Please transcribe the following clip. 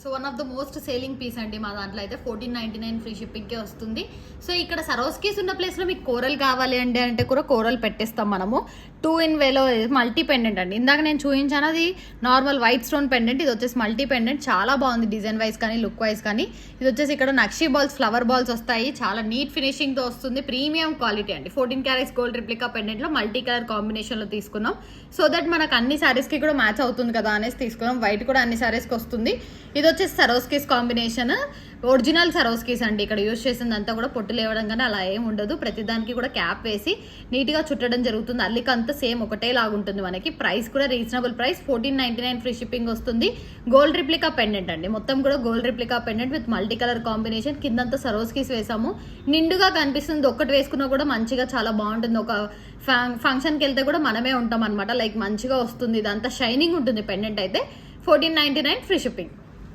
So one of the most selling piece అండి మా దాంట్లో అయితే 1499 ఫ్రీ షిప్పింగ్కే వస్తుంది. సో ఇక్కడ సరోస్కీస్ ఉన్న ప్లేస్లో మీకు కోరల్ కావాలి అంటే కూడా కోరల్ పెట్టేస్తాం మనము. 2 in వేలో మల్టీ పెండెంట్ అండి. ఇందాక నేను చూపించాను అది నార్మల్ వైట్ స్టోన్ పెండెంట్, ఇది వచ్చేసి మల్టీ పెండెంట్. చాలా బాగుంది డిజైన్ వైజ్ కానీ లుక్ వైజ్ కానీ. ఇది వచ్చేసి ఇక్కడ నక్షీ బాల్స్, ఫ్లవర్ బాల్స్ వస్తాయి. చాలా నీట్ ఫినిషింగ్తో వస్తుంది. ప్రీమియం క్వాలిటీ అండి. 14 క్యారెట్స్ గోల్డ్ రిప్లికా పెండెంట్లో మల్టీ కలర్ కాంబినేషన్లో తీసుకున్నాం. సో దట్ మనకు అన్ని శారీస్కి కూడా మ్యాచ్ అవుతుంది కదా అనేసి తీసుకున్నాం. వైట్ కూడా అన్ని శారీస్కి వస్తుంది. ఇది వచ్చేసి సరోస్కీస్ కాంబినేషన్, ఒరిజినల్ సరోస్కీస్ అండి. ఇక్కడ యూజ్ చేసిందంతా కూడా పొట్టు లేవడం కానీ అలా ఏం ఉండదు. ప్రతిదానికి కూడా క్యాప్ వేసి నీట్గా చుట్టడం జరుగుతుంది. అల్లికంతా సేమ్ ఒకటే లాగుంటుంది మనకి. ప్రైస్ కూడా రీజనబుల్ ప్రైస్, 1499 ఫ్రీ షిప్పింగ్ వస్తుంది. గోల్డ్ రిప్లికా పెండెంట్ అండి. మొత్తం కూడా gold replica pendant with multi colour combination. కిందంతా సరోస్కీస్ వేసాము. నిండుగా కనిపిస్తుంది. ఒక్కటి వేసుకున్నా కూడా మంచిగా చాలా బాగుంటుంది. ఒక ఫంక్షన్కి వెళ్తే కూడా మనమే ఉంటాం అనమాట. లైక్ మంచిగా వస్తుంది. ఇదంతా షైనింగ్ ఉంటుంది పెండెంట్ అయితే. 1499 ఫ్రీ షిప్పింగ్.